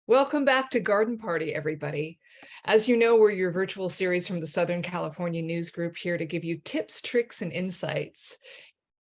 Welcome back to Garden Party, everybody. As you know, we're your virtual series from the Southern California News Group here to give you tips, tricks, and insights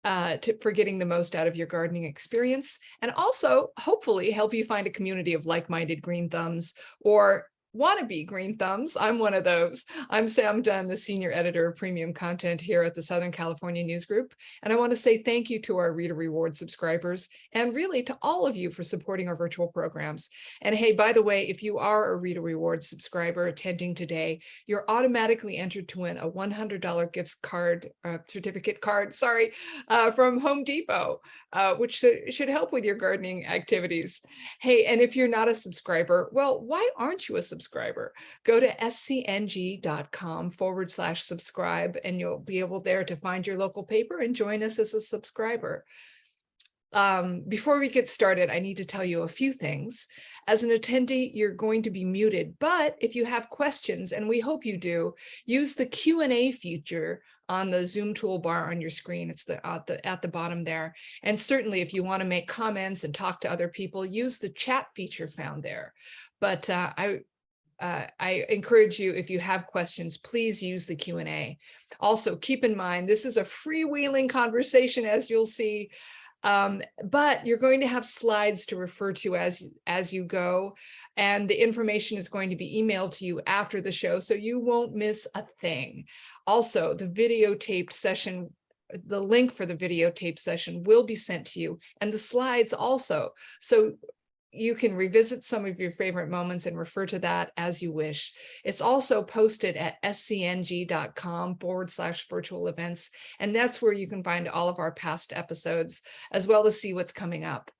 for getting the most out of your gardening experience, and also hopefully help you find a community of like-minded green thumbs or wannabe green thumbs. I'm one of those. I'm Sam Dunn, the senior editor of premium content here at the Southern California News Group. And I want to say thank you to our Reader Reward subscribers and really to all of you for supporting our virtual programs. And hey, by the way, if you are a Reader Reward subscriber attending today, you're automatically entered to win a $100 gift card, certificate card, from Home Depot, which should help with your gardening activities. Hey, and if you're not a subscriber, well, why aren't you a subscriber? Go to scng.com/subscribe, and you'll be able there to find your local paper and join us as a subscriber. Before we get started, I need to tell you a few things. As an attendee, you're going to be muted, but if you have questions, and we hope you do, use the Q&A feature on the Zoom toolbar on your screen. It's at the bottom there. And certainly if you want to make comments and talk to other people, use the chat feature found there. But I encourage you, if you have questions, please use the Q&A. Also, keep in mind, this is a freewheeling conversation, as you'll see, but you're going to have slides to refer to as you go, and the information is going to be emailed to you after the show, so you won't miss a thing. Also, the videotaped session, the link for the videotaped session will be sent to you, and the slides also, so you can revisit some of your favorite moments and refer to that as you wish. It's also posted at scng.com/virtual events, and that's where you can find all of our past episodes, as well as see what's coming up.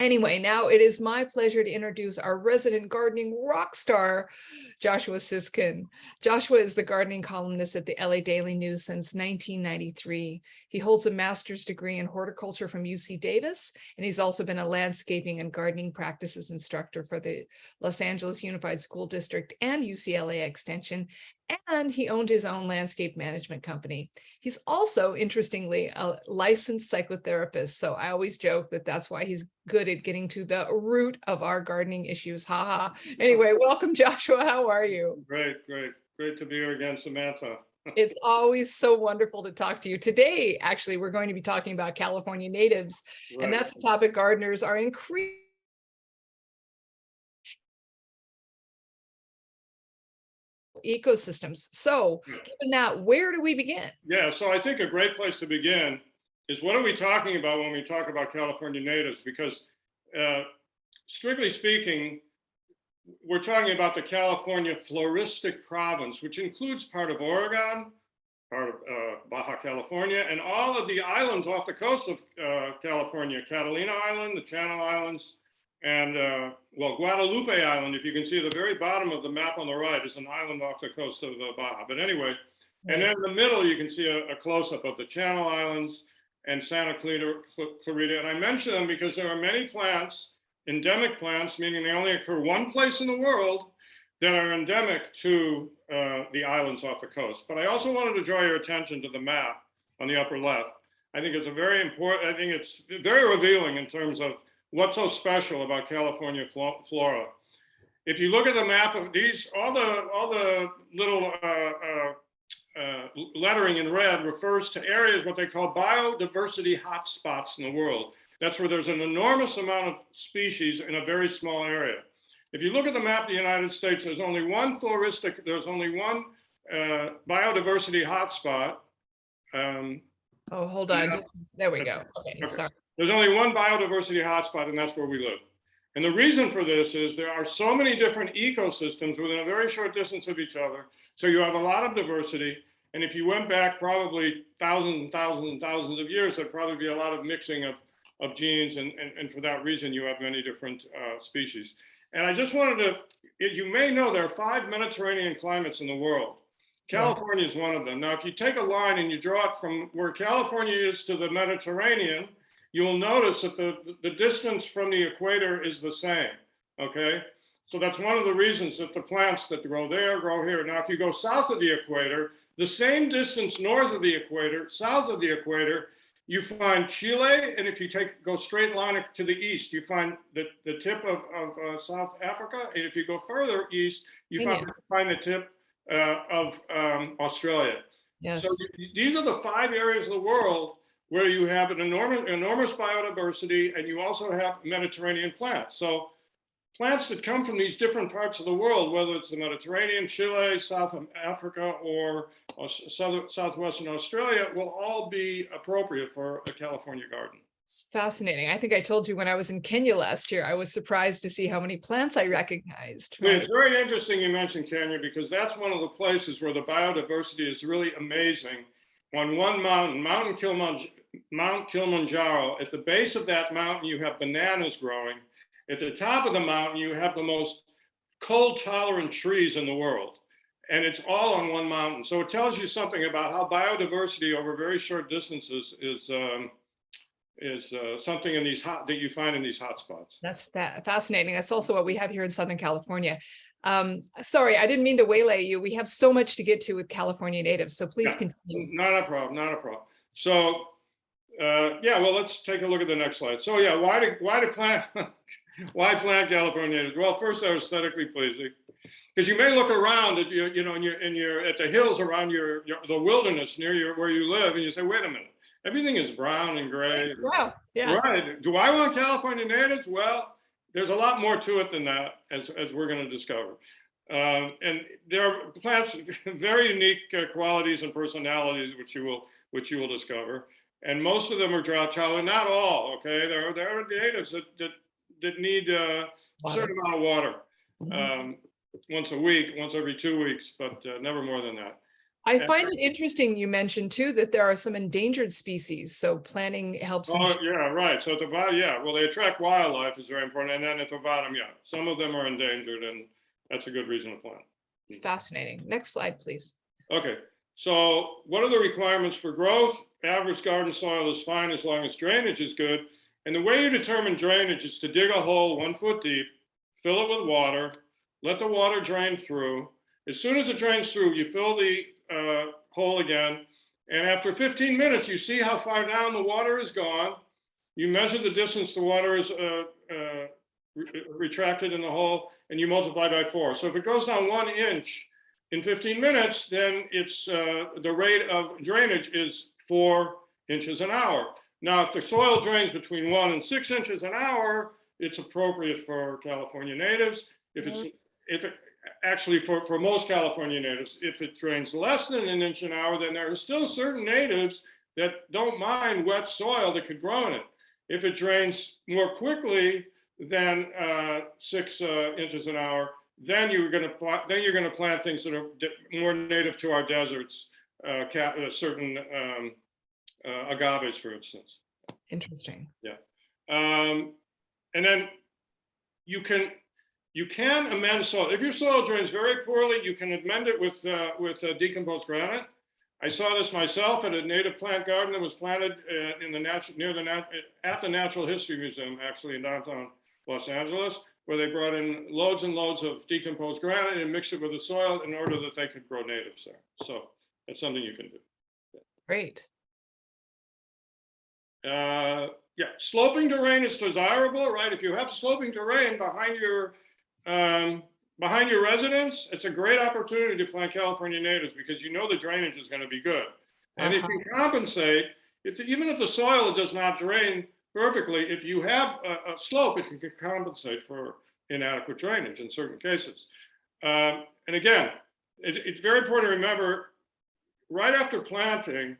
Anyway, now it is my pleasure to introduce our resident gardening rock star, Joshua Siskin. Joshua is the gardening columnist at the LA Daily News since 1993. He holds a master's degree in horticulture from UC Davis, and he's also been a landscaping and gardening practices instructor for the Los Angeles Unified School District and UCLA Extension, and he owned his own landscape management company. He's also, interestingly, a licensed psychotherapist. So I always joke that that's why he's good at getting to the root of our gardening issues. Haha. Anyway, welcome, Joshua. How are you? Great to be here again, Samantha. It's always so wonderful to talk to you. Today, actually, we're going to be talking about California natives, and that's the topic gardeners are increasingly ecosystems. So given that, where do we begin? Yeah, so I think a great place to begin is, what are we talking about when we talk about California natives? Because strictly speaking, we're talking about the California Floristic province, which includes part of Oregon, part of Baja California, and all of the islands off the coast of California, Catalina Island, the Channel Islands, and well, Guadalupe Island, if you can see at the very bottom of the map on the right, is an island off the coast of Baja. But anyway, and then in the middle, you can see a close-up of the Channel Islands and Santa Clarita. And I mention them because there are many plants, endemic plants, meaning they only occur one place in the world, that are endemic to the islands off the coast. But I also wanted to draw your attention to the map on the upper left. I think it's a very important, I think it's very revealing in terms of what's so special about California flora. If you look at the map of these, all the little lettering in red refers to areas, what they call biodiversity hotspots in the world. That's where there's an enormous amount of species in a very small area. If you look at the map of the United States, there's only one floristic, there's only one biodiversity hotspot. Oh, hold on. Yeah. There we go. Okay, sorry. There's only one biodiversity hotspot, and that's where we live. And the reason for this is there are so many different ecosystems within a very short distance of each other. So you have a lot of diversity. And if you went back probably thousands and thousands and thousands of years, there'd probably be a lot of mixing of genes. And for that reason, you have many different species. And I just wanted to, you may know there are 5 Mediterranean climates in the world. California is one of them. Now, if you take a line and you draw it from where California is to the Mediterranean, you'll notice that the distance from the equator is the same, okay? So that's one of the reasons that the plants that grow there grow here. Now, if you go south of the equator, the same distance north of the equator, south of the equator, you find Chile, and if you go straight line to the east, you find the tip of South Africa, and if you go further east, you find the tip of Australia. Yes. So these are the 5 areas of the world where you have an enormous biodiversity, and you also have Mediterranean plants. So plants that come from these different parts of the world, whether it's the Mediterranean, Chile, South Africa, or southwestern Australia, will all be appropriate for a California garden. It's fascinating. I think I told you when I was in Kenya last year, I was surprised to see how many plants I recognized. Right? It's very interesting you mentioned Kenya, because that's one of the places where the biodiversity is really amazing. On one mountain, Mount Kilimanjaro, at the base of that mountain, you have bananas growing. At the top of the mountain, you have the most cold-tolerant trees in the world, and it's all on one mountain. So it tells you something about how biodiversity over very short distances is something in that you find in these hotspots. That's fascinating. That's also what we have here in Southern California. Sorry, I didn't mean to waylay you. We have so much to get to with California natives, so please continue. Not a problem. Not a problem. So, yeah, well, let's take a look at the next slide. So, yeah, why plant? Why plant California natives? Well, first, they're aesthetically pleasing, because you may look around at at the hills around the wilderness near where you live, and you say, wait a minute, everything is brown and gray. Wow. Yeah. Right. Do I want California natives? Well, there's a lot more to it than that, as we're going to discover. And there are plants with very unique qualities and personalities, which you will discover. And most of them are drought tolerant. Not all. Okay, there are natives that need a certain amount of water, once a week, once every 2 weeks, but never more than that. I find it interesting you mentioned too that there are some endangered species, so planting helps. Oh, yeah, right. So at the bottom, yeah, well, they attract wildlife is very important, and then at the bottom, yeah, some of them are endangered, and that's a good reason to plant. Fascinating. Next slide, please. Okay, so what are the requirements for growth? Average garden soil is fine as long as drainage is good, and the way you determine drainage is to dig a hole 1 foot deep, fill it with water, let the water drain through. As soon as it drains through, you fill the hole again, and after 15 minutes, you see how far down the water is gone. You measure the distance the water is retracted in the hole, and you multiply by 4. So if it goes down 1 inch in 15 minutes, then it's the rate of drainage is 4 inches an hour. Now, if the soil drains between 1 and 6 inches an hour, it's appropriate for California natives. Actually, for most California natives, if it drains less than 1 inch an hour, then there are still certain natives that don't mind wet soil that could grow in it. If it drains more quickly than 6 inches an hour, then you're going to plant things that are more native to our deserts, certain agaves, for instance. Interesting. Yeah, and then you can amend soil. If your soil drains very poorly, you can amend it with decomposed granite. I saw this myself at a native plant garden that was planted at the Natural History Museum, actually in downtown Los Angeles, where they brought in loads and loads of decomposed granite and mixed it with the soil in order that they could grow natives there. So that's something you can do. Great. Yeah, sloping terrain is desirable, right? If you have sloping terrain behind your residence, it's a great opportunity to plant California natives because you know the drainage is going to be good. And it can compensate, even if the soil does not drain perfectly, if you have a slope, it can compensate for inadequate drainage in certain cases. And again, it's very important to remember, right after planting,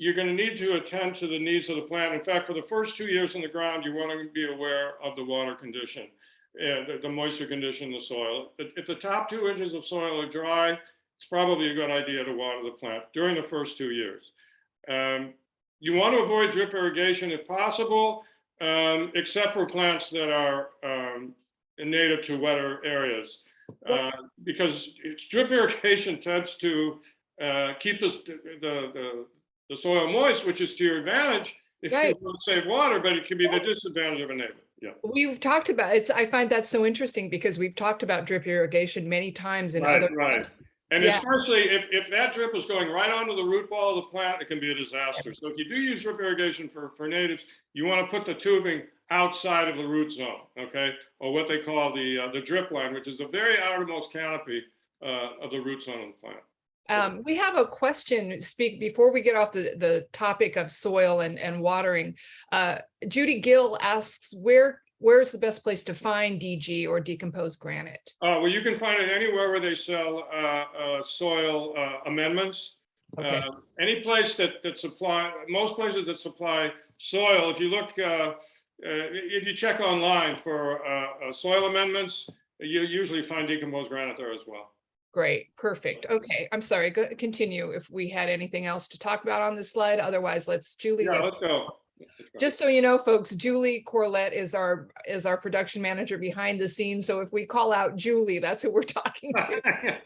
you're going to need to attend to the needs of the plant. In fact, for the first 2 years in the ground, you want to be aware of the water condition, the moisture condition in the soil. If the top 2 inches of soil are dry, it's probably a good idea to water the plant during the first 2 years. You want to avoid drip irrigation if possible, except for plants that are native to wetter areas, because drip irrigation tends to keep the soil moist, which is to your advantage if you want to save water, but it can be the disadvantage of a neighbor. Yeah. We've talked about it. I find that so interesting because we've talked about drip irrigation many times in other And Yeah. especially if that drip is going right onto the root ball of the plant, it can be a disaster. So if you do use drip irrigation for natives, you want to put the tubing outside of the root zone, okay? Or what they call the drip line, which is the very outermost canopy of the root zone of the plant. We have a question before we get off the topic of soil and watering. Judy Gill asks, where's the best place to find DG or decomposed granite? Well, you can find it anywhere where they sell soil amendments. Okay. Any place that supply, most places that supply soil, if you look, if you check online for soil amendments, you usually find decomposed granite there as well. Great, perfect. Okay, I'm sorry, continue if we had anything else to talk about on this slide. Otherwise, Julie. Yeah, let's go. Just so you know, folks, Julie Corlett is our production manager behind the scenes. So if we call out Julie, that's who we're talking to.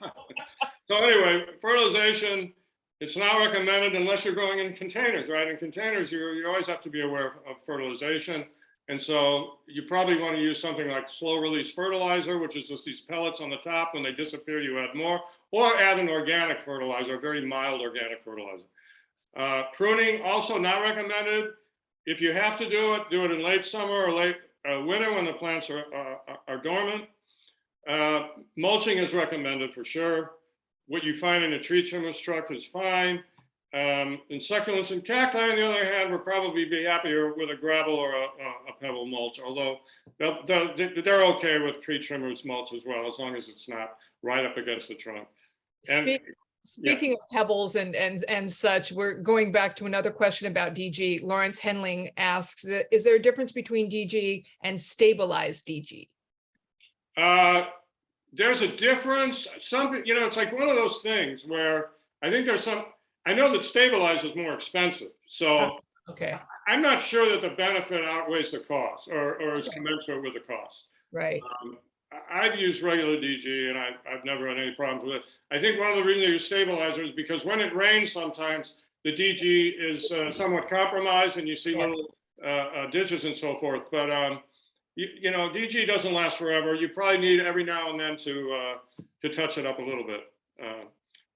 So anyway, fertilization, it's not recommended unless you're growing in containers, right? In containers, you always have to be aware of fertilization. And so you probably want to use something like slow release fertilizer, which is just these pellets on the top. When they disappear, you add more, or add an organic fertilizer, a very mild organic fertilizer. Pruning, also not recommended. If you have to do it in late summer or late winter when the plants are dormant. Mulching is recommended for sure. What you find in a tree trimmer's truck is fine. In succulents and cacti, on the other hand, we'll probably be happier with a gravel or a pebble mulch, although they're okay with tree trimmers mulch as well, as long as it's not right up against the trunk. And Speaking of pebbles and such, we're going back to another question about DG. Lawrence Henling asks, is there a difference between DG and stabilized DG? There's a difference. Something, it's like one of those things where I think I know that stabilized is more expensive. So okay, I'm not sure that the benefit outweighs the cost or is commensurate with the cost. Right. I've used regular DG and I've never had any problems with it. I think one of the reasons they use stabilizer is because when it rains, sometimes the DG is somewhat compromised and you see little ditches and so forth. But DG doesn't last forever. You probably need every now and then to touch it up a little bit.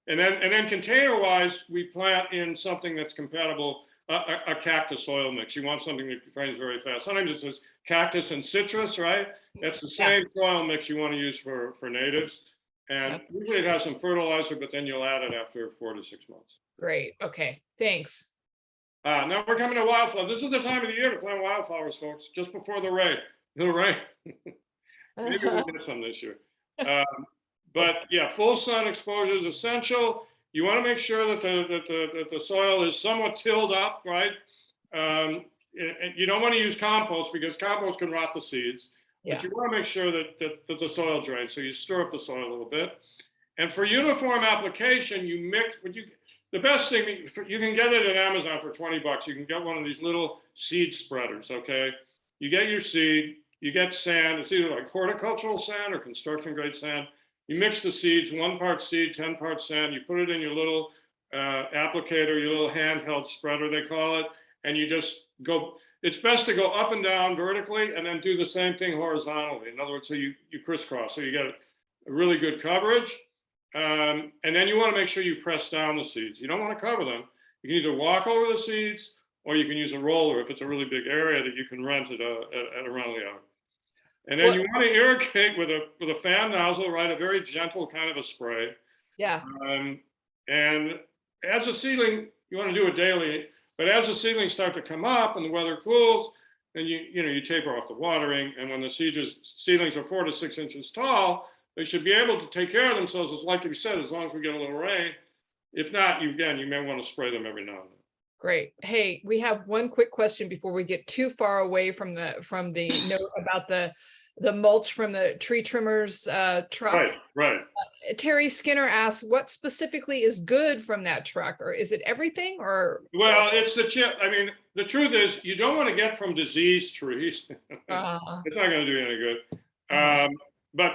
And then container-wise, we plant in something that's compatible, a cactus soil mix. You want something that drains very fast. Sometimes it says cactus and citrus, right? That's the same soil mix you want to use for natives. And usually it has some fertilizer, but then you'll add it after 4 to 6 months. Great. Okay. Thanks. Now we're coming to wildflowers. This is the time of the year to plant wildflowers, folks, just before the rain. Maybe we'll get some this year. But yeah, full sun exposure is essential. You want to make sure that the soil is somewhat tilled up, right? You don't want to use compost because compost can rot the seeds. But you want to make sure that the soil drains. So you stir up the soil a little bit. And for uniform application, you mix. The best thing, you can get it at Amazon for $20. You can get one of these little seed spreaders. Okay, you get your seed. You get sand. It's either like horticultural sand or construction grade sand. You mix the seeds, 1 part seed, 10 parts sand. You put it in your little applicator, your little handheld spreader, they call it. And you just go, it's best to go up and down vertically and then do the same thing horizontally. In other words, so you crisscross, so you get a really good coverage. And then you want to make sure you press down the seeds. You don't want to cover them. You can either walk over the seeds or you can use a roller if it's a really big area that you can rent at a rental yard. And then you want to irrigate with a fan nozzle, right? A very gentle kind of a spray. Yeah. And as a seedling, you want to do it daily. But as the seedlings start to come up and the weather cools, then you taper off the watering. And when the seedlings are 4 to 6 inches tall, they should be able to take care of themselves. As like you said, as long as we get a little rain. If not, you may want to spray them every now and then. Great. Hey, we have one quick question before we get too far away from the note about the mulch from the tree trimmers truck. Right. Terry Skinner asks, what specifically is good from that truck, or is it everything? Or well, it's the chip. I mean, the truth is, you don't want to get from diseased trees. It's not going to do you any good. But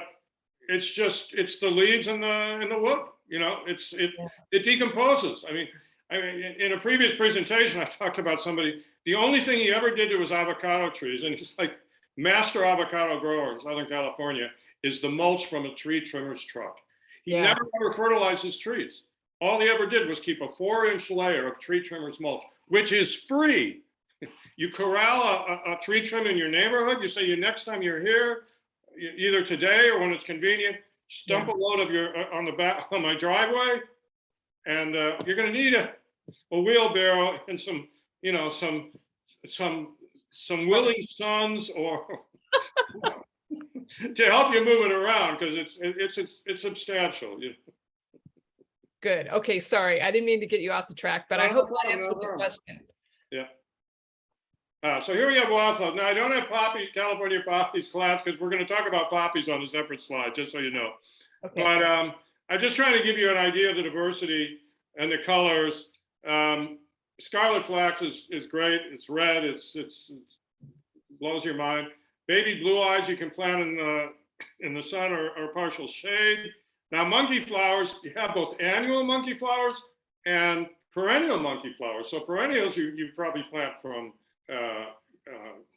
it's the leaves and the wood. It decomposes. I mean, in a previous presentation, I talked about somebody. The only thing he ever did to his avocado trees, and he's like master avocado grower in Southern California, is the mulch from a tree trimmer's truck. He never ever fertilized his trees. All he ever did was keep a 4-inch layer of tree trimmers mulch, which is free. You corral a tree trim in your neighborhood. You say, next time you're here, either today or when it's convenient, dump a load of your on the back on my driveway, and you're going to need a wheelbarrow and some, some willing sons or to help you move it around, because it's substantial. Good. Okay, sorry, I didn't mean to get you off the track, but I hope that answered the question. Yeah. So here we have wildflowers. Now I don't have poppies, California poppies class, because we're going to talk about poppies on a separate slide, just so you know. Okay. But I'm just trying to give you an idea of the diversity and the colors. Scarlet flax is great. It's red. It blows your mind. Baby blue eyes you can plant in the sun or partial shade. Now monkey flowers, you have both annual monkey flowers and perennial monkey flowers. So perennials you probably plant from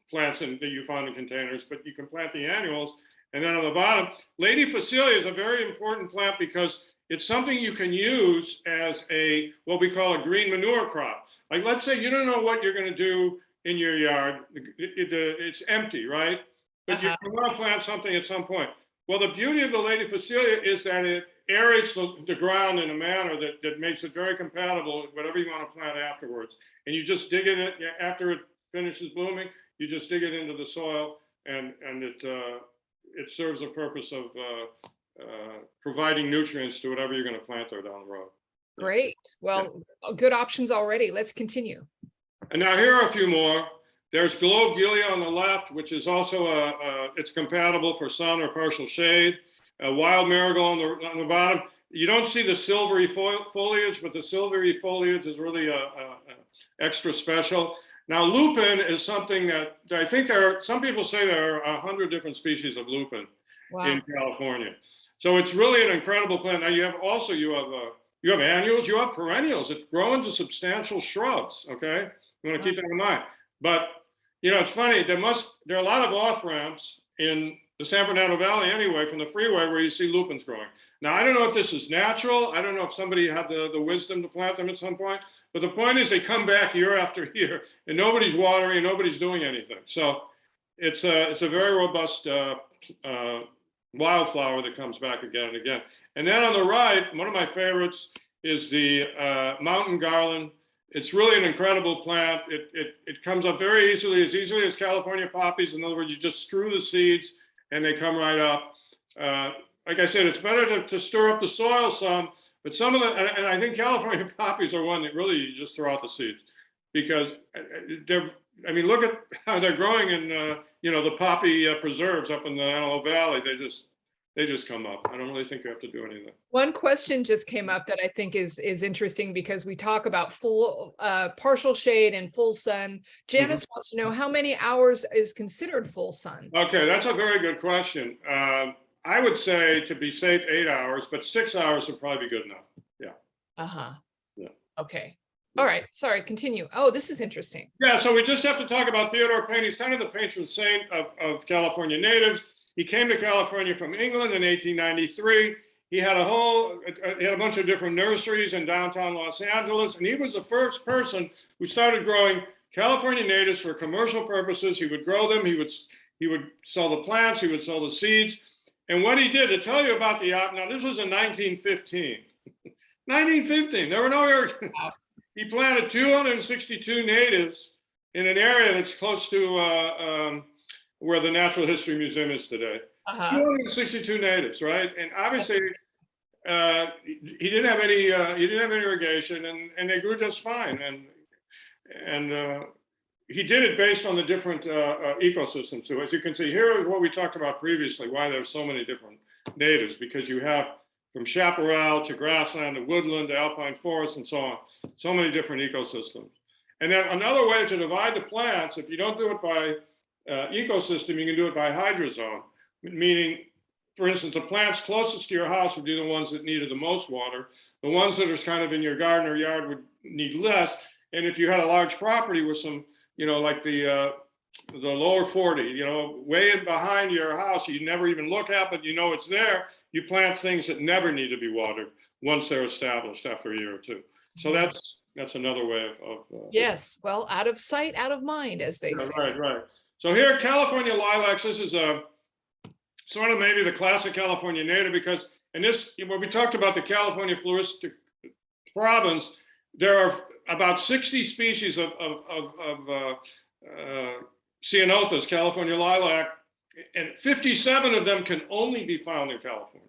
plants that you find in containers, but you can plant the annuals. And then on the bottom, Lady Phacelia is a very important plant because it's something you can use as what we call a green manure crop. Like, let's say you don't know what you're going to do in your yard. It's empty, right? But you want to plant something at some point. Well, the beauty of the Lady Phacelia is that it aerates the ground in a manner that makes it very compatible with whatever you want to plant afterwards. And you just dig it in after it finishes blooming. You just dig it into the soil, and it serves the purpose of providing nutrients to whatever you're going to plant there down the road. Great. Well, good options already. Let's continue. And now here are a few more. There's Globegelia on the left, which is also it's compatible for sun or partial shade. Wild marigold on the bottom. You don't see the silvery foliage, but the silvery foliage is really extra special. Now, lupin is something that I think some people say there are 100 different species of lupin in California. So it's really an incredible plant. Now you have annuals, you have perennials that grow into substantial shrubs. Okay, you want to keep that in mind. But it's funny. There are a lot of off ramps in the San Fernando Valley anyway, from the freeway, where you see lupins growing. Now, I don't know if this is natural. I don't know if somebody had the wisdom to plant them at some point. But the point is, they come back year after year, and nobody's watering, and nobody's doing anything. So it's a very robust wildflower that comes back again and again. And then on the right, one of my favorites is the mountain garland. It's really an incredible plant. It comes up very easily, as California poppies. In other words, you just strew the seeds and they come right up. Like I said, it's better to stir up the soil some, but some of and I think California poppies are one that really you just throw out the seeds, because look at how they're growing in, the poppy preserves up in the Antelope Valley. They just come up. I don't really think you have to do anything. One question just came up that I think is interesting, because we talk about full partial shade and full sun. Janice wants to know how many hours is considered full sun. Okay, that's a very good question. I would say, to be safe, 8 hours, but 6 hours would probably be good enough. Yeah. Yeah. Okay. All right. Sorry, continue. Oh, this is interesting. Yeah, so we just have to talk about Theodore Payne. He's kind of the patron saint of California natives. He came to California from England in 1893. He had a bunch of different nurseries in downtown Los Angeles, and he was the first person who started growing California natives for commercial purposes. He would grow them. He would sell the plants. He would sell the seeds. And what he did, to tell you about now this was in 1915. 1915, there were no irrigation. He planted 262 natives in an area that's close to where the Natural History Museum is today. 262 natives, right? And obviously, he didn't have any irrigation, and they grew just fine. And he did it based on the different ecosystems. So as you can see here is what we talked about previously, why there's so many different natives, because you have from chaparral to grassland to woodland to alpine forest and so on, so many different ecosystems. And then another way to divide the plants, if you don't do it by ecosystem, you can do it by hydrozone, meaning, for instance, the plants closest to your house would be the ones that needed the most water. The ones that are kind of in your garden or yard would need less. And if you had a large property with some, like the the lower 40, way behind your house, you never even look at, but it's there. You plant things that never need to be watered once they're established after a year or two. So that's another way of yes, well, out of sight, out of mind, as they say. right. So here, California lilacs, this is a sort of maybe the classic California native, because in this, when we talked about the California floristic province, there are about 60 species of Ceanothus, California lilac, and 57 of them can only be found in California.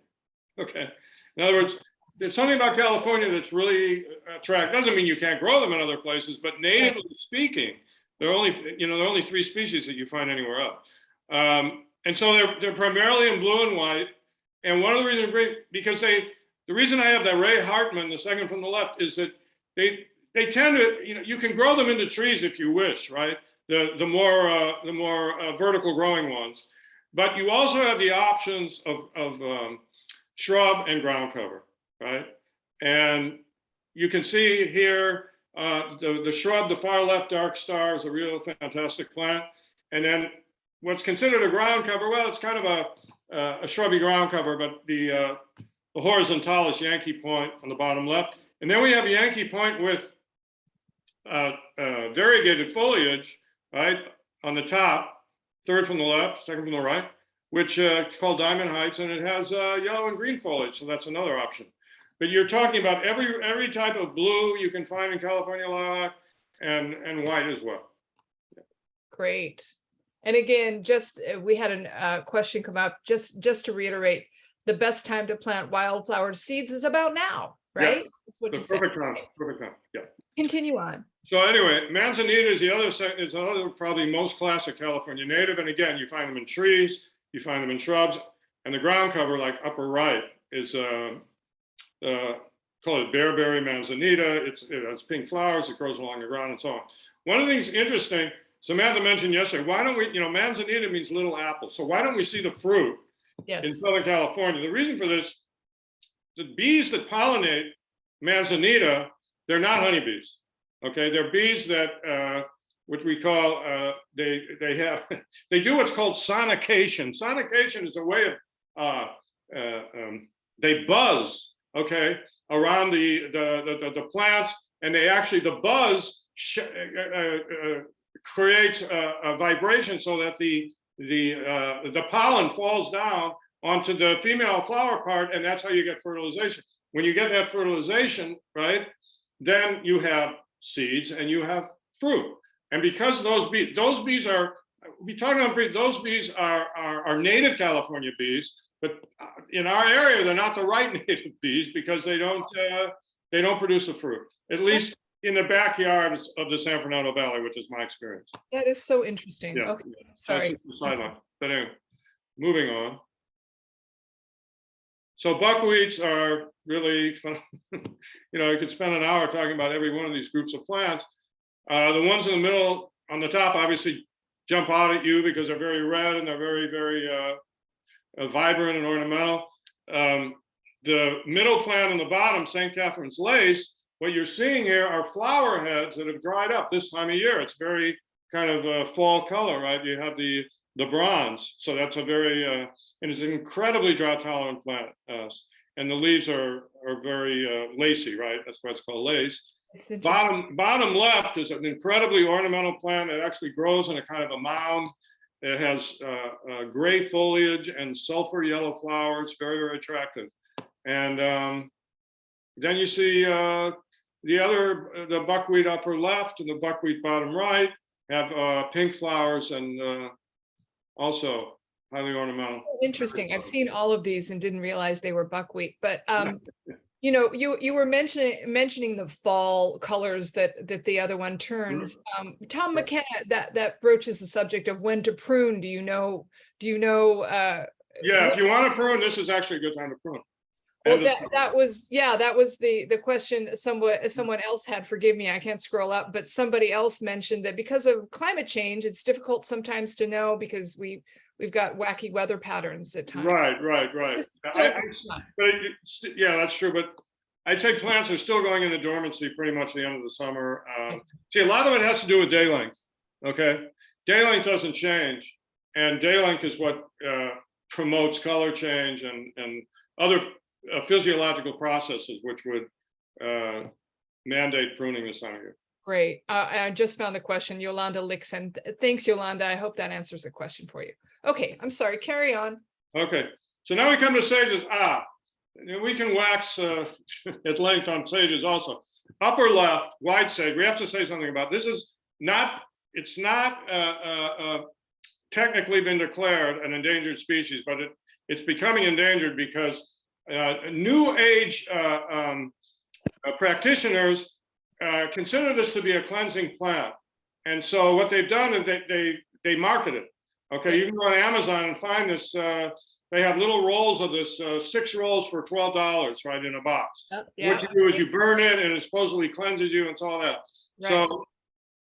Okay, in other words, there's something about California that's really attractive. Doesn't mean you can't grow them in other places, but natively speaking, there are only 3 species that you find anywhere else. And so they're primarily in blue and white. And one of the reasons, because the reason I have that Ray Hartman, the second from the left, is that they tend to, you can grow them into trees if you wish, right? The more vertical growing ones, but you also have the options of shrub and ground cover, right? And you can see here the shrub, the far left dark star, is a real fantastic plant. And then what's considered a ground cover, well, it's kind of a shrubby ground cover, but the horizontalis Yankee Point on the bottom left. And then we have Yankee Point with variegated foliage, right, on the top, third from the left, second from the right, which it's called Diamond Heights, and it has yellow and green foliage, so that's another option. But you're talking about every type of blue you can find in California lilac, and white as well. Great. And again, just we had a question come up, just to reiterate, the best time to plant wildflower seeds is about now, right? Yeah. That's what you Perfect said. time, perfect time, yeah. Continue on. So anyway, Manzanita is the other probably most classic California native. And again, you find them in trees, you find them in shrubs, and the ground cover, like upper right, is called it bearberry manzanita. It has pink flowers, it grows along the ground and so on. One of the things interesting, Samantha mentioned yesterday, why don't we, manzanita means little apple. So why don't we see the fruit in Southern California? The reason for this, the bees that pollinate manzanita, they're not honeybees. Okay, they're bees that what we call they do what's called sonication. Sonication is a way of they buzz, okay, around the plants, and the buzz creates a vibration so that the pollen falls down onto the female flower part, and that's how you get fertilization. When you get that fertilization, right, then you have seeds and you have fruit. And because those bees are, those bees are native California bees, but in our area they're not the right native bees, because they don't produce the fruit, at least in the backyard of the San Fernando Valley, which is my experience. That is so interesting. Yeah. Okay, sorry. But anyway, moving on. So buckwheats are really fun. You could spend an hour talking about every one of these groups of plants. The ones in the middle on the top obviously jump out at you because they're very red and they're very, very vibrant and ornamental. The middle plant on the bottom, St. Catherine's lace, what you're seeing here are flower heads that have dried up this time of year. It's very kind of a fall color, right? You have the bronze. So that's a very, and it's an incredibly drought tolerant plant. And the leaves are very lacy, right? That's why it's called lace. Bottom left is an incredibly ornamental plant. It actually grows in a kind of a mound. It has gray foliage and sulfur yellow flowers, very, very attractive. And then you see the buckwheat upper left and the buckwheat bottom right have pink flowers and also highly ornamental. Interesting. I've seen all of these and didn't realize they were buckwheat, but you were mentioning the fall colors that the other one turns. Tom McKenna that broaches the subject of when to prune. Do you know? Yeah, if you want to prune, this is actually a good time to prune. Well, that was the question someone else had. Forgive me, I can't scroll up, but somebody else mentioned that because of climate change, it's difficult sometimes to know because we've got wacky weather patterns at times. Right. Yeah, that's true. But I'd say plants are still going into dormancy pretty much the end of the summer. See, a lot of it has to do with day length. Okay, day length doesn't change, and day length is what promotes color change and other physiological processes which would mandate pruning this time of year. Great. I just found the question, Yolanda Lixon. Thanks, Yolanda. I hope that answers the question for you. Okay, I'm sorry, carry on. Okay, so now we come to sages. We can wax at length on sages also. Upper left, white sage, we have to say something about this. Is not, it's not technically been declared an endangered species, but it's becoming endangered because new age practitioners consider this to be a cleansing plant. And so what they've done is they market it. Okay, you can go on Amazon and find this. They have little rolls of this, 6 rolls for $12, right, in a box. Yeah. What you do is you burn it and it supposedly cleanses you and all that. Right. So,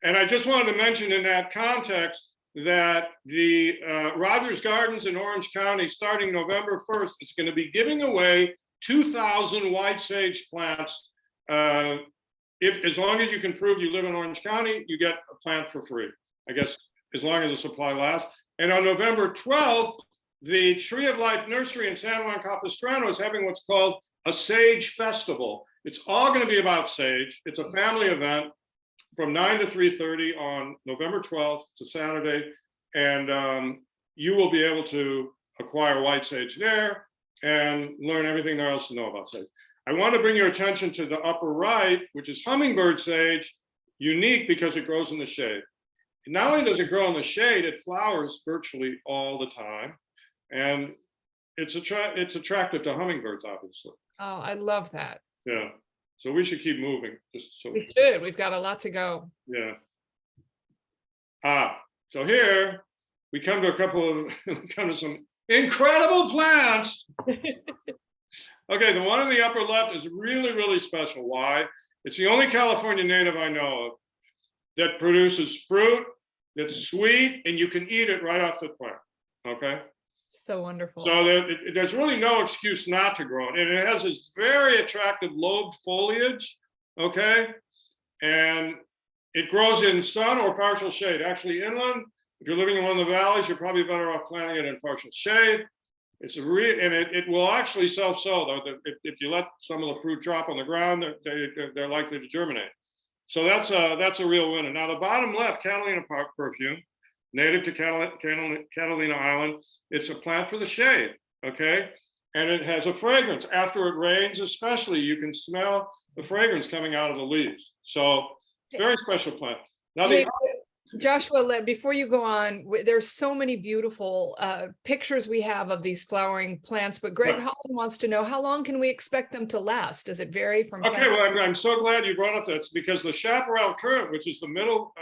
and I just wanted to mention in that context that the Rogers Gardens in Orange County, starting November 1st, is going to be giving away 2,000 white sage plants. As long as you can prove you live in Orange County, you get a plant for free, I guess, as long as the supply lasts. And on November 12th, the Tree of Life Nursery in San Juan Capistrano is having what's called a Sage Festival. It's all going to be about sage. It's a family event from 9 to 3:30 on November 12th to Saturday. And you will be able to acquire white sage there and learn everything there else to know about sage. I want to bring your attention to the upper right, which is hummingbird sage, unique because it grows in the shade. Not only does it grow in the shade, it flowers virtually all the time. And it's attractive to hummingbirds, obviously. Oh, I love that. Yeah. So we should keep moving. Just so we should. We've got a lot to go. Yeah. So here we come to some incredible plants. Okay, the one in the upper left is really, really special. Why? It's the only California native I know of that produces fruit that's sweet and you can eat it right off the plant. Okay. So wonderful. So there's really no excuse not to grow it. And it has this very attractive lobed foliage, okay? And it grows in sun or partial shade. Actually, inland, if you're living in one of the valleys, you're probably better off planting it in partial shade. It's and it will actually self-sow. If you let some of the fruit drop on the ground, they're likely to germinate. So that's a real winner. Now the bottom left, Catalina perfume, native to Catalina Island. It's a plant for the shade, okay? And it has a fragrance. After it rains, especially, you can smell the fragrance coming out of the leaves. So very special plant. Now, Joshua, before you go on, there's so many beautiful pictures we have of these flowering plants, but Greg Holland wants to know, how long can we expect them to last? Does it vary from? Okay, well, I'm so glad you brought up that. It's because the chaparral currant, which is the middle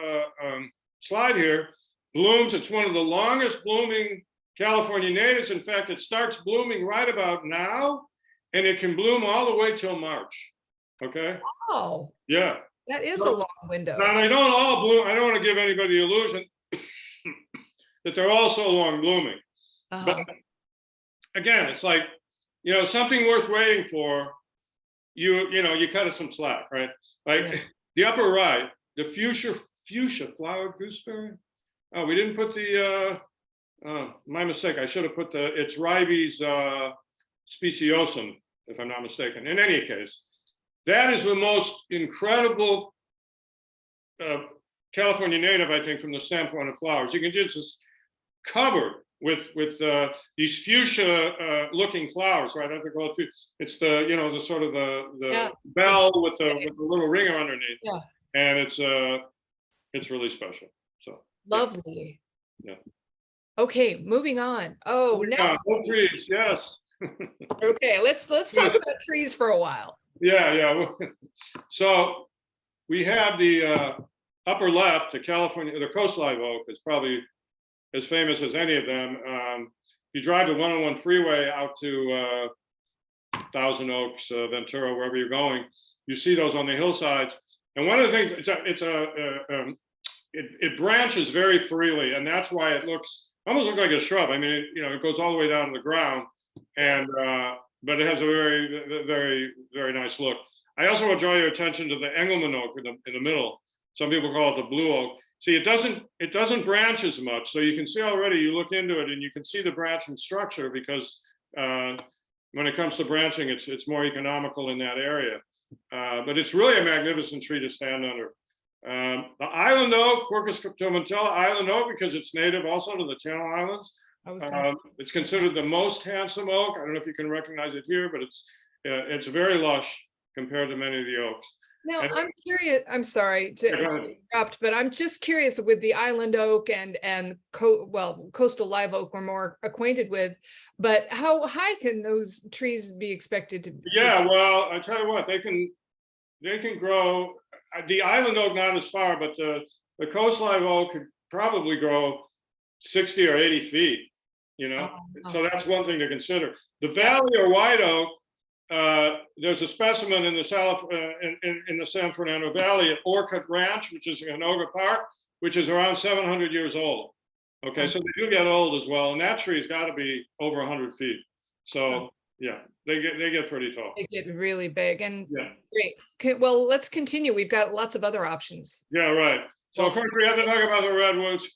slide here, blooms. It's one of the longest blooming California natives. In fact, it starts blooming right about now, and it can bloom all the way till March. Okay. Oh. Yeah. That is a long window. Now, they don't all bloom. I don't want to give anybody the illusion that they're all so long blooming. But again, it's like, something worth waiting for. You cut it some slack, right? Like the upper right, the fuchsia flowered gooseberry. Oh, we didn't put the, my mistake. I should have put it's Ribes speciosum, if I'm not mistaken. In any case, that is the most incredible California native, I think, from the standpoint of flowers. You can just covered with these fuchsia looking flowers, right? I think it's the the sort of the bell with the little ringer underneath. Yeah. And it's really special. So lovely. Yeah. Okay, moving on. Oh, now trees, yes. Okay, let's talk about trees for a while. Yeah. So we have the upper left, the coast live oak is probably as famous as any of them. If you drive the 101 freeway out to Thousand Oaks, Ventura, wherever you're going, you see those on the hillsides. And one of the things, it branches very freely, and that's why it almost looks like a shrub. I mean, it goes all the way down to the ground, and but it has a very, very, very nice look. I also want to draw your attention to the Engelmann oak in the middle. Some people call it the blue oak. see, it doesn't branch as much. So you can see already, you look into it and you can see the branching structure, because when it comes to branching, it's more economical in that area. But it's really a magnificent tree to stand under. The island oak, Quercus tomentella island oak, because it's native also to the Channel Islands. It's considered the most handsome oak. I don't know if you can recognize it here, but it's very lush compared to many of the oaks. Now, I'm curious, I'm sorry to interrupt, but I'm just curious with the island oak and coastal live oak we're more acquainted with, but how high can those trees be expected to be? Yeah, well, I tell you what, they can grow. The island oak not as far, but the coast live oak could probably grow 60 or 80 feet, you know. So that's one thing to consider. The valley or white oak, there's a specimen in the in the San Fernando Valley at Orchid Ranch, which is in Oga Park, which is around 700 years old. Okay, so they do get old as well, and that tree's got to be over 100 feet. So yeah, they get pretty tall. They get really big, and yeah, great. Okay, well, let's continue. We've got lots of other options. Yeah, right. So of course we have to talk about the redwoods.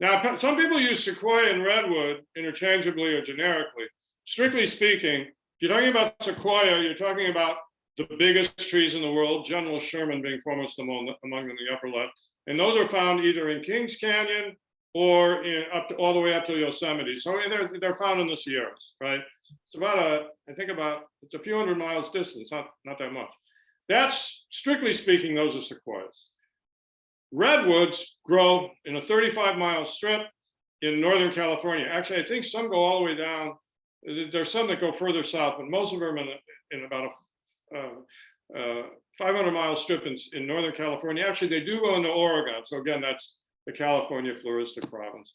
Now, some people use sequoia and redwood interchangeably or generically. Strictly speaking, if you're talking about sequoia, you're talking about the biggest trees in the world, General Sherman being foremost among them in the upper left. And those are found either in Kings Canyon or all the way up to Yosemite. So they're found in the Sierras, right? It's about it's a few hundred miles distance, not that much. That's, strictly speaking, those are sequoias. Redwoods grow in a 35-mile strip in Northern California. Actually, I think some go all the way down. There's some that go further south, but most of them in about a 500-mile strip in Northern California. Actually, they do go into Oregon. So again, that's the California Floristic province.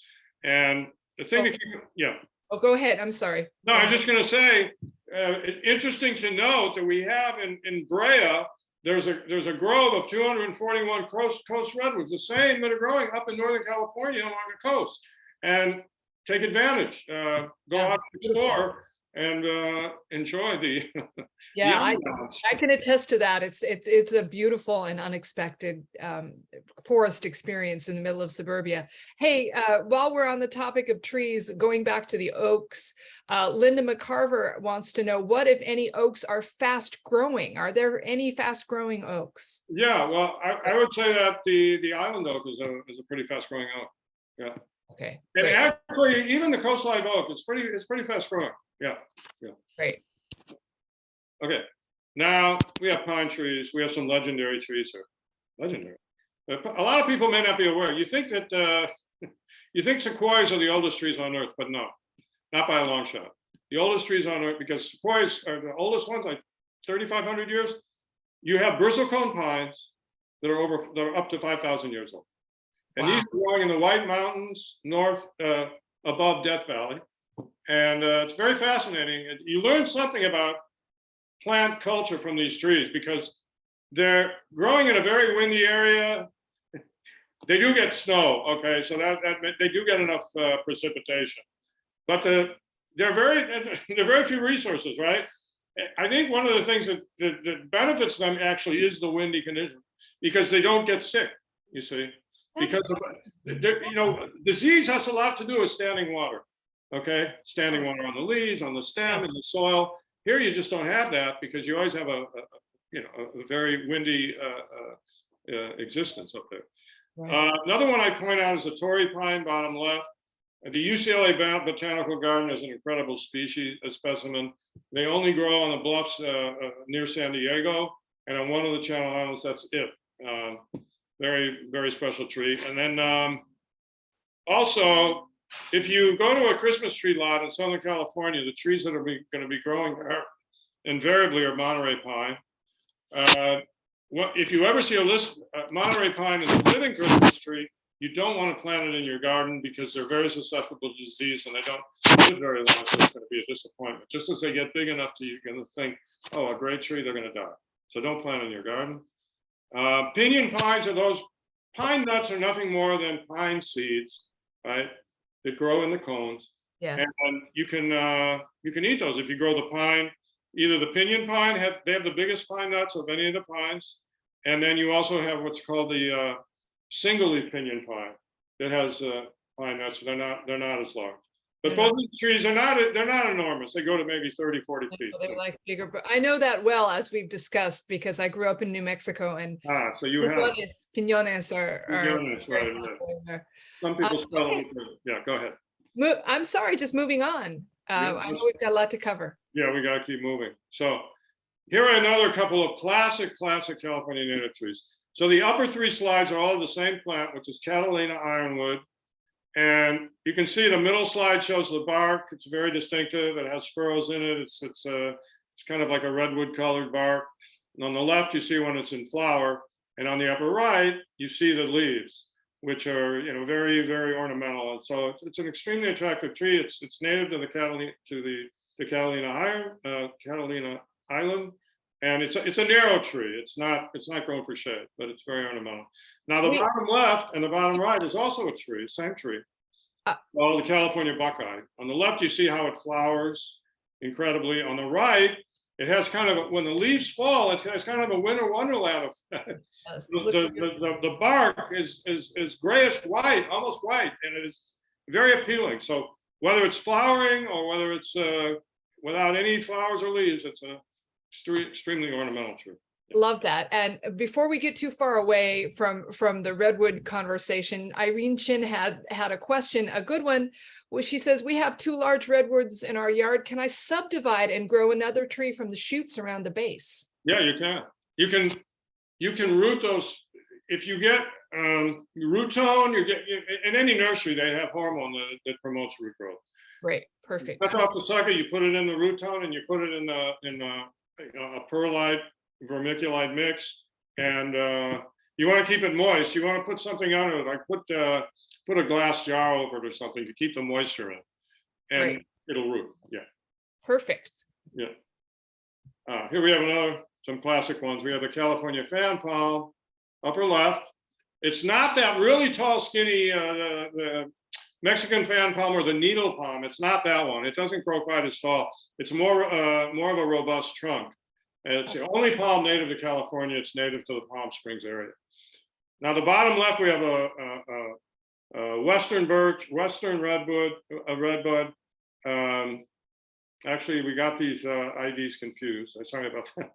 And the thing to keep, yeah. Oh, go ahead. I'm sorry. No, I was just going to say, interesting to note that we have in Brea, there's a grove of 241 coast redwoods, the same that are growing up in Northern California along the coast. And take advantage, go out and explore and enjoy the yeah, I can attest to that. It's a beautiful and unexpected forest experience in the middle of suburbia. Hey, while we're on the topic of trees, going back to the oaks, Linda McCarver wants to know, what if any oaks are fast growing? Are there any fast growing oaks? Yeah, well, I would say that the island oak is a pretty fast growing oak. Yeah. Okay. And great. actually, even the coast live oak, it's pretty fast growing. Yeah. Yeah. Great. Okay. Now we have pine trees. We have some legendary trees here. Legendary. A lot of people may not be aware. You think that you think sequoias are the oldest trees on Earth, but no, not by a long shot. The oldest trees on Earth, because sequoias are the oldest ones, like 3,500 years. You have bristlecone pines that are up to 5,000 years old. And these are growing in the White Mountains north above Death Valley. And it's very fascinating. You learn something about plant culture from these trees because they're growing in a very windy area. They do get snow, okay, so that they do get enough precipitation. But there are very few resources, right? I think one of the things that benefits them actually is the windy condition because they don't get sick, you see. Because disease has a lot to do with standing water, okay? Standing water on the leaves, on the stem, in the soil. Here you just don't have that because you always have a very windy existence up there. Right. Another one I point out is the Torrey pine, bottom left. The UCLA Botanical Garden is an incredible specimen. They only grow on the bluffs near San Diego, and on one of the Channel Islands, that's it. Very, very special tree. And then also, if you go to a Christmas tree lot in Southern California, the trees that are going to be growing there invariably are Monterey pine. If you ever see a list, Monterey pine is a living Christmas tree. You don't want to plant it in your garden because they're very susceptible to disease and they don't live very long, so it's going to be a disappointment. Just as they get big enough to, you're going to think, oh, a great tree, they're going to die. So don't plant in your garden. Pinyon pines are those, pine nuts are nothing more than pine seeds, right? That grow in the cones. Yeah. And you can eat those if you grow the pine. Either the pinyon pine, they have the biggest pine nuts of any of the pines. And then you also have what's called the single-leaf pinyon pine that has pine nuts. They're not as large. But They're both these trees are they're not enormous. They go to maybe 30, 40 feet. They're like bigger, but I know that well, as we've discussed, because I grew up in New Mexico, and So you have piñones are piñones, very right? popular there. Some people spell Okay. them. Yeah, go ahead. I'm sorry, just moving on. Yeah, I know we've got a lot to cover. Yeah, we got to keep moving. So here are another couple of classic California native trees. So the upper three slides are all the same plant, which is Catalina ironwood. And you can see the middle slide shows the bark. It's very distinctive. It has furrows in it. It's kind of like a redwood colored bark. And on the left, you see when it's in flower. And on the upper right, you see the leaves, which are very, very ornamental. And so it's an extremely attractive tree. It's native to the Catalina Island. And it's a narrow tree. It's not grown for shade, but it's very ornamental. Now the bottom left and the bottom right is also a tree, same tree. Well, the California buckeye. On the left, you see how it flowers incredibly. On the right, it has kind of when the leaves fall, it has kind of a winter wonderland effect. Yes, The bark is grayish white, almost white, and it is very appealing. So whether it's flowering or whether it's without any flowers or leaves, it's a extremely ornamental tree. Love that. And before we get too far away from the redwood conversation, Irene Chin had a question, a good one, where she says, we have 2 large redwoods in our yard. Can I subdivide and grow another tree from the shoots around the base? Yeah, you can. You can root those. If you get root tone, in any nursery, they have hormone that promotes root growth. Right, perfect. Cut off the sucker, you put it in the root tone, and you put it in a perlite vermiculite mix, and you want to keep it moist. You want to put something on it, like put a glass jar over it or something to keep the moisture in, and it'll root. Yeah. Perfect. Yeah. Here we have some classic ones. We have the California fan palm, upper left. It's not that really tall, skinny the Mexican fan palm or the needle palm. It's not that one. It doesn't grow quite as tall. It's more of a robust trunk. It's the only palm native to California. It's native to the Palm Springs area. Now, the bottom left, we have a Western birch, Western redwood, actually, we got these IDs confused. I'm sorry about that.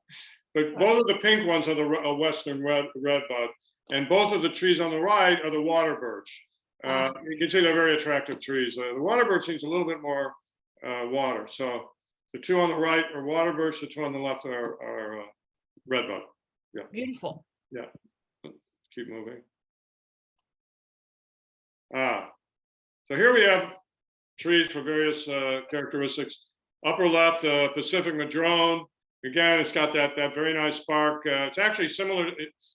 But both of the pink ones are the Western redbud, and both of the trees on the right are the water birch. You can see they're very attractive trees. The water birch needs a little bit more water. So the 2 on the right are water birch. The 2 on the left are redbud. Yeah. Beautiful. Yeah. Keep moving. So here we have trees for various characteristics. Upper left, Pacific Madrone. Again, it's got that very nice bark. It's actually similar.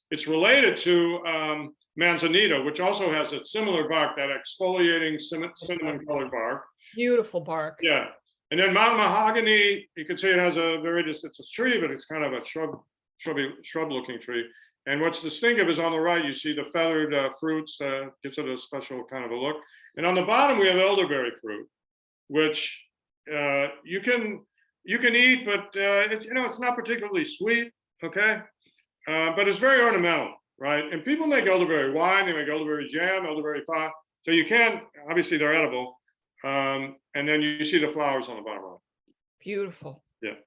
It's related to Manzanita, which also has a similar bark, that exfoliating cinnamon-colored bark. Beautiful bark. Yeah. And then mountain mahogany, you can see it has it's a tree, but it's kind of a shrub-looking tree. And what's distinctive is on the right, you see the feathered fruits, gives it a special kind of a look. And on the bottom, we have elderberry fruit, which you can eat, but it's not particularly sweet. Okay, but it's very ornamental, right? And people make elderberry wine, they make elderberry jam, elderberry pie. So you can, obviously, they're edible. And then you see the flowers on the bottom right. Beautiful. Yeah.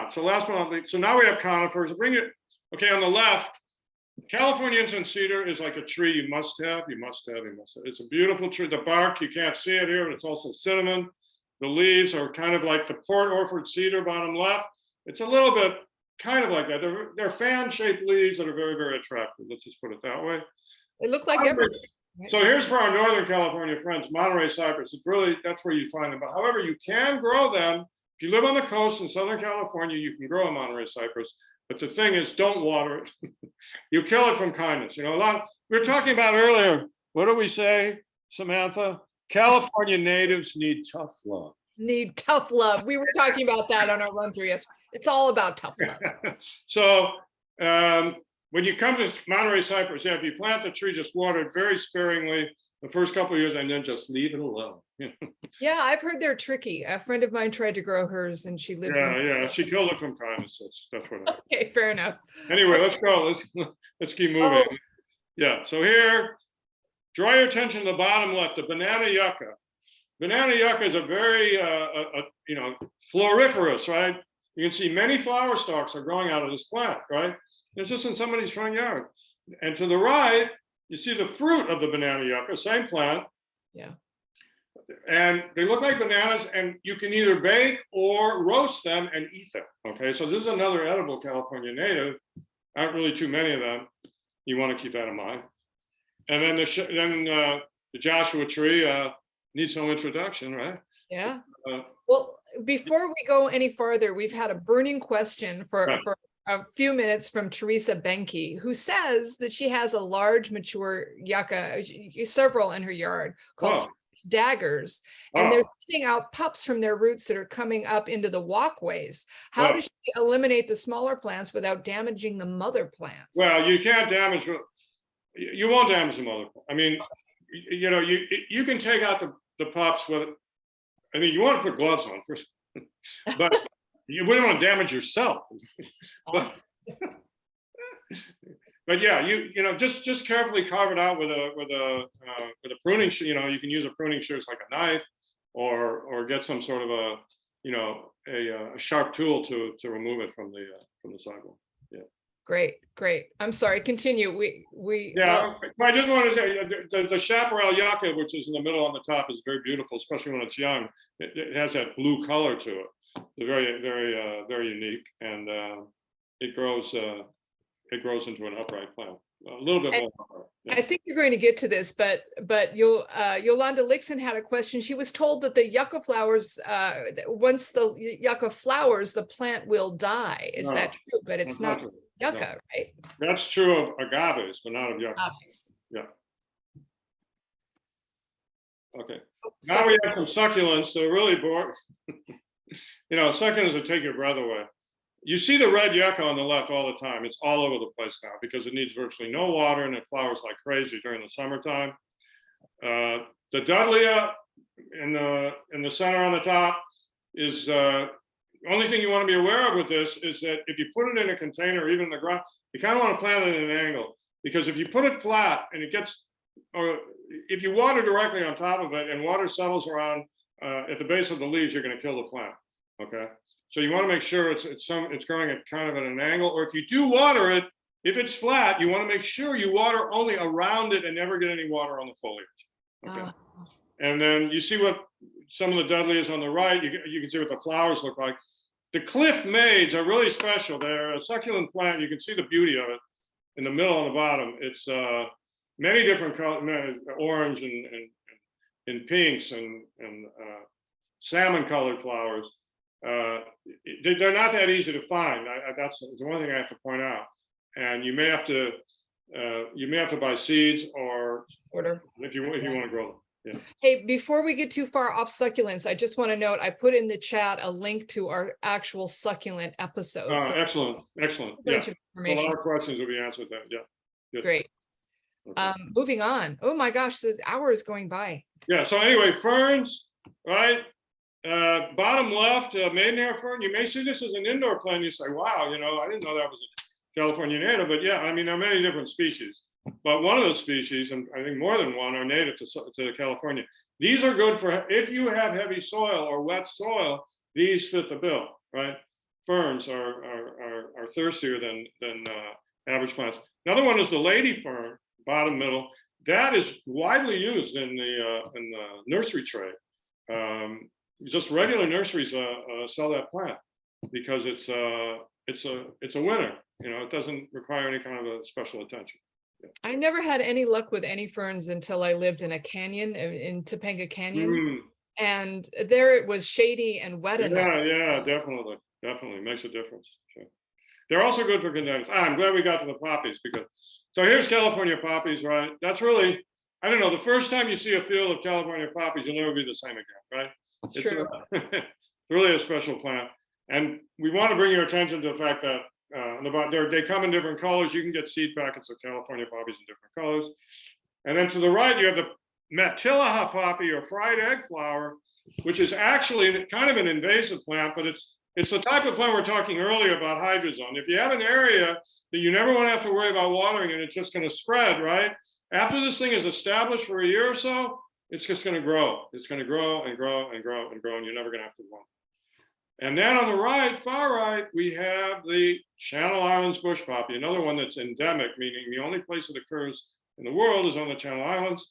So last but not least, so now we have conifers. Bring it. Okay, on the left, California incense cedar is like a tree you must have. It's a beautiful tree. The bark, you can't see it here, but it's also cinnamon. The leaves are kind of like the Port Orford cedar, bottom left. It's a little bit kind of like that. They're fan-shaped leaves that are very, very attractive. Let's just put it that way. They look like everything. So here's for our Northern California friends, Monterey cypress. That's where you find them. But however, you can grow them. If you live on the coast in Southern California, you can grow a Monterey cypress. But the thing is, don't water it. You kill it from kindness. We were talking about earlier. What do we say, Samantha? California natives need tough love. Need tough love. We were talking about that on our run through yesterday. It's all about tough love. So when you come to Monterey cypress, if you plant the tree, just water it very sparingly the first couple of years, and then just leave it alone. Yeah, I've heard they're tricky. A friend of mine tried to grow hers and she lives in. Yeah, she killed it from kindness. That's what happened. Okay, fair enough. Anyway, let's go. Let's keep moving. Oh, Yeah, so here, draw your attention to the bottom left, the banana yucca. Banana yucca is a very, floriferous, right? You can see many flower stalks are growing out of this plant, right? It's just in somebody's front yard. And to the right, you see the fruit of the banana yucca, same plant. yeah. And they look like bananas, and you can either bake or roast them and eat them. Okay, so this is another edible California native. Aren't really too many of them. You want to keep that in mind. And then the Joshua tree needs no introduction, right? Yeah. Uh, Well, before we go any farther, we've had a burning question for Right. a few minutes from Teresa Benke, who says that she has a large mature yucca, several in her yard, called Oh. daggers, and they're Oh. sending out pups from their roots that are coming up into the walkways. How Oh. does she eliminate the smaller plants without damaging the mother plants? Well, you can't damage. You won't damage the mother. I mean, you can take out the pups with. I mean, you want to put gloves on first, but you wouldn't want to damage yourself. But yeah, just carefully carve it out with a pruning. You can use a pruning shears like a knife, or get some sort of a sharp tool to remove it from the sidewalk. Yeah. Great. I'm sorry. Continue. Yeah, I just wanted to say the chaparral yucca, which is in the middle on the top, is very beautiful, especially when it's young. It has that blue color to it. It's very, very, very unique, and it grows into an upright plant. A little bit more upright. Yeah. I think you're going to get to this, but Yolanda Lixon had a question. She was told that the yucca flowers, once the yucca flowers, the plant will die. Is that true? But it's not true. yucca, right? That's true of agaves, but not of yucca. Obvious. Yeah. Okay. Oh, Now we have some succulents. They're really boring. Succulents that take your breath away. You see the red yucca on the left all the time. It's all over the place now because it needs virtually no water and it flowers like crazy during the summertime. The Dudleya in the center on the top is the only thing you want to be aware of with this is that if you put it in a container or even in the ground, you kind of want to plant it at an angle, because if you put it flat and or if you water directly on top of it and water settles around at the base of the leaves, you're going to kill the plant. Okay. So you want to make sure it's growing at kind of at an angle, or if you do water it, if it's flat, you want to make sure you water only around it and never get any water on the foliage. Okay. And then you see what some of the Dudleyas on the right, you can see what the flowers look like. The cliff maids are really special. They're a succulent plant. You can see the beauty of it in the middle on the bottom. It's many different colors, orange and pinks and salmon colored flowers. They're not that easy to find. That's the one thing I have to point out. And you may have to buy seeds or order if you want to grow them. Yeah. Hey, before we get too far off succulents, I just want to note, I put in the chat a link to our actual succulent episode. So Excellent. Yeah. A lot of questions will be answered then. Yeah. Good. Great. Okay. Moving on. Oh my gosh, the hour is going by. Yeah. So anyway, ferns, right? Bottom left, maidenhair fern. You may see this as an indoor plant. You say, wow, I didn't know that was a California native, but yeah, I mean, there are many different species. But one of those species, and I think more than one, are native to California. These are good for if you have heavy soil or wet soil. These fit the bill, right? Ferns are thirstier than average plants. Another one is the lady fern, bottom middle. That is widely used in the nursery trade. Just regular nurseries sell that plant because it's a winner. It doesn't require any kind of a special attention. Yeah. I never had any luck with any ferns until I lived in a canyon in Topanga Canyon, and there it was shady and wet enough. Yeah, definitely makes a difference. Sure. They're also good for condensers. I'm glad we got to the poppies so here's California poppies, right? That's really, I don't know, the first time you see a field of California poppies, you'll never be the same again, right? It's true. It's really a special plant, and we want to bring your attention to the fact that they come in different colors. You can get seed packets of California poppies in different colors. And then to the right, you have Matilaha poppy or fried egg flower, which is actually kind of an invasive plant, but it's the type of plant we're talking earlier about hydrozone. If you have an area that you never want to have to worry about watering and it's just going to spread, right? After this thing is established for a year or so, it's just going to grow. It's going to grow and grow and grow and grow, and you're never going to have to water. And then on the right, far right, we have the Channel Islands bush poppy, another one that's endemic, meaning the only place it occurs in the world is on the Channel Islands.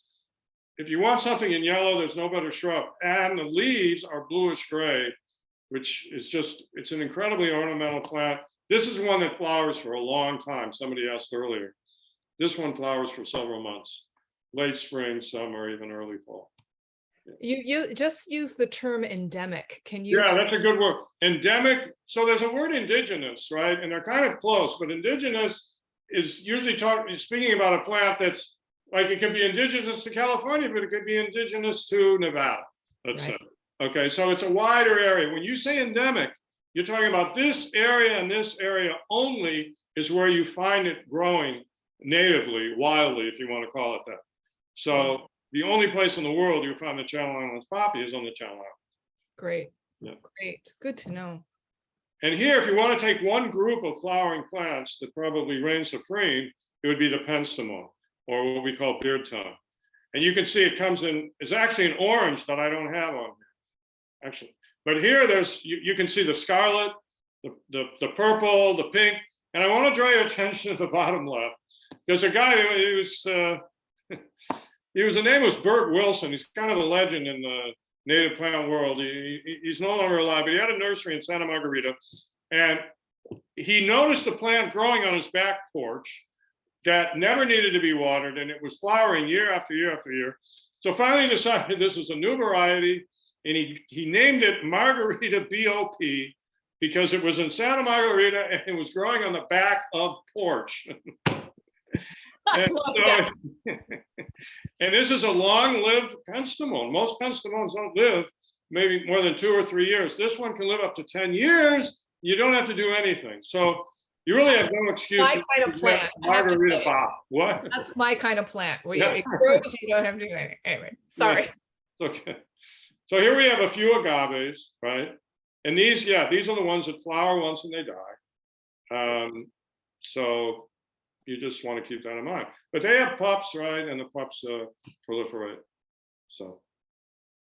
If you want something in yellow, there's no better shrub. And the leaves are bluish gray, which is just, it's an incredibly ornamental plant. This is one that flowers for a long time. Somebody asked earlier. This one flowers for several months, late spring, summer, even early fall. You just use the term endemic. Can you? Yeah, that's a good word. Endemic. So there's a word indigenous, right? And they're kind of close, but indigenous is usually speaking about a plant that's like, it could be indigenous to California, but it could be indigenous to Nevada, let's say. Okay, so it's a wider area. When you say endemic, you're talking about this area and this area only is where you find it growing natively, wildly, if you want to call it that. So the only place in the world you find the Channel Islands poppy is on the Channel Islands. Great. Yeah. Great. Good to know. And here, if you want to take one group of flowering plants that probably reign supreme, it would be the penstemon, or what we call beard tongue. And you can see it comes in, it's actually an orange that I don't have on here, actually. But here, you can see the scarlet, the purple, the pink. And I want to draw your attention to the bottom left. There's a guy who was, the name was Bert Wilson. He's kind of a legend in the native plant world. He's no longer alive, but he had a nursery in Santa Margarita. And he noticed a plant growing on his back porch that never needed to be watered, and it was flowering year after year after year. So finally he decided this was a new variety, and he named it Margarita BOP because it was in Santa Margarita and it was growing on the back of porch. And this is a long-lived penstemon. Most penstemons don't live maybe more than 2 or 3 years. This one can live up to 10 years. You don't have to do anything. So you really have no excuse. My kind of plant. Margarita Bob. What? That's my kind of plant. Where Yeah. it grows, you don't have to do anything. Anyway, sorry. Yeah. Okay. So here we have a few agaves, right? And these are the ones that flower once and they die. So you just want to keep that in mind. But they have pups, right? And the pups proliferate. So,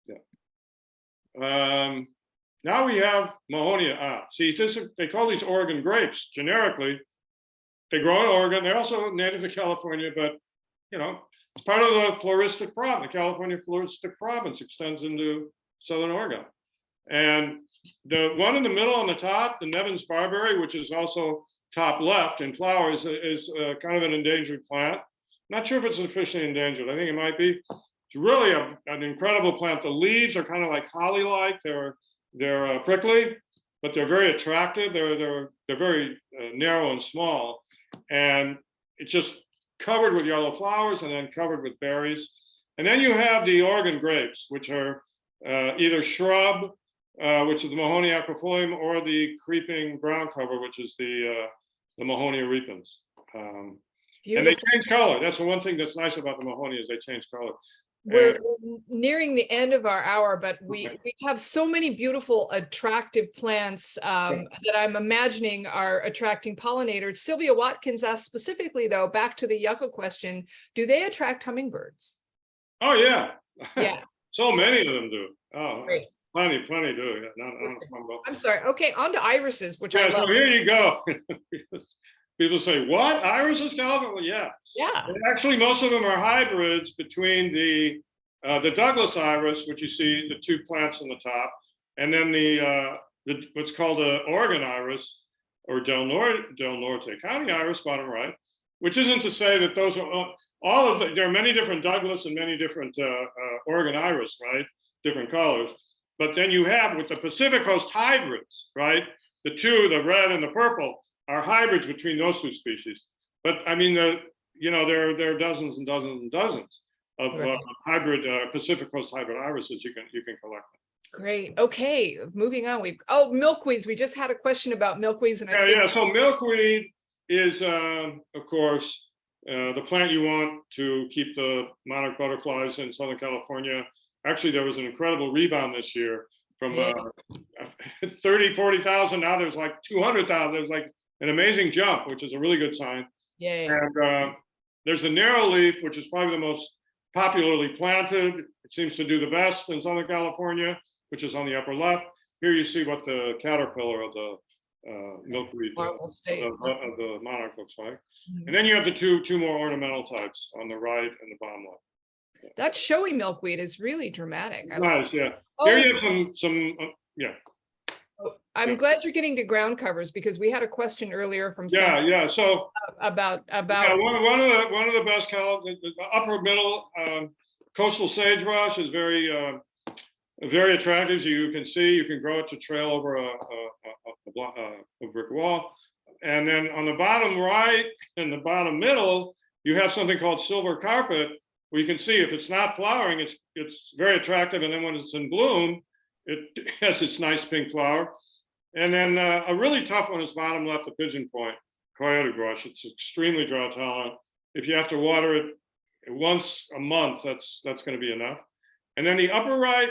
yeah. Now we have Mahonia. See, they call these Oregon grapes. Generically, they grow in Oregon. They're also native to California, but it's part of the Floristic province. The California Floristic province extends into Southern Oregon. And the one in the middle on the top, the Nevins barberry, which is also top left in flowers, is kind of an endangered plant. Not sure if it's officially endangered. I think it might be. It's really an incredible plant. The leaves are kind of like holly-like. They're prickly, but they're very attractive. They're very narrow and small, and it's just covered with yellow flowers and then covered with berries. And then you have the Oregon grapes, which are either shrub, which is the Mahonia aquifolium, or the creeping ground cover, which is the Mahonia repens. And they change color. That's the one thing that's nice about the Mahonia is they change color. We're nearing the end of our hour, but we have so many beautiful, attractive plants that I'm imagining are attracting pollinators. Sylvia Watkins asked specifically, though, back to the yucca question, do they attract hummingbirds? Oh, yeah. Yeah. So many of them do. Oh, great. Plenty do. Yeah, I'm sorry. Okay, on to irises, which I love. So here you go. People say, what? Irises, Calvin? Well, yeah. Yeah. And actually, most of them are hybrids between the Douglas iris, which you see the two plants on the top, and then the what's called the Oregon iris, or Del Norte County iris, bottom right, which isn't to say that those are there are many different Douglas and many different Oregon iris, right? Different colors. But then you have with the Pacific Coast hybrids, right? The red and the purple, are hybrids between those two species. But I mean, there are dozens and dozens and dozens of hybrid Pacific Coast hybrid irises you can collect. Great. Okay, moving on. Milkweeds. We just had a question about milkweeds, and So milkweed is, of course, The plant you want to keep the monarch butterflies in Southern California. Actually, there was an incredible rebound this year from 30, 40,000. Now there's like 200,000. There's like an amazing jump, which is a really good sign. Yay. And there's a narrow leaf, which is probably the most popularly planted. It seems to do the best in Southern California, which is on the upper left. Here you see what the caterpillar of the milkweed of the monarch looks like. Mhm. And then you have the two more ornamental types on the right and the bottom left. That showy milkweed is really dramatic. I love Nice, yeah. Oh. Here you have some yeah. I'm Yeah. glad you're getting to ground covers, because we had a question earlier from Yeah, someone yeah. So about yeah, one of the best the upper middle coastal sagebrush is very attractive. As you can see, you can grow it to trail over a brick wall. And then on the bottom right and the bottom middle, you have something called silver carpet, where you can see if it's not flowering, it's very attractive. And then when it's in bloom, it has its nice pink flower. And then a really tough one is bottom left, the pigeon point coyote brush. It's extremely drought tolerant. If you have to water it once a month, that's going to be enough. And then the upper right,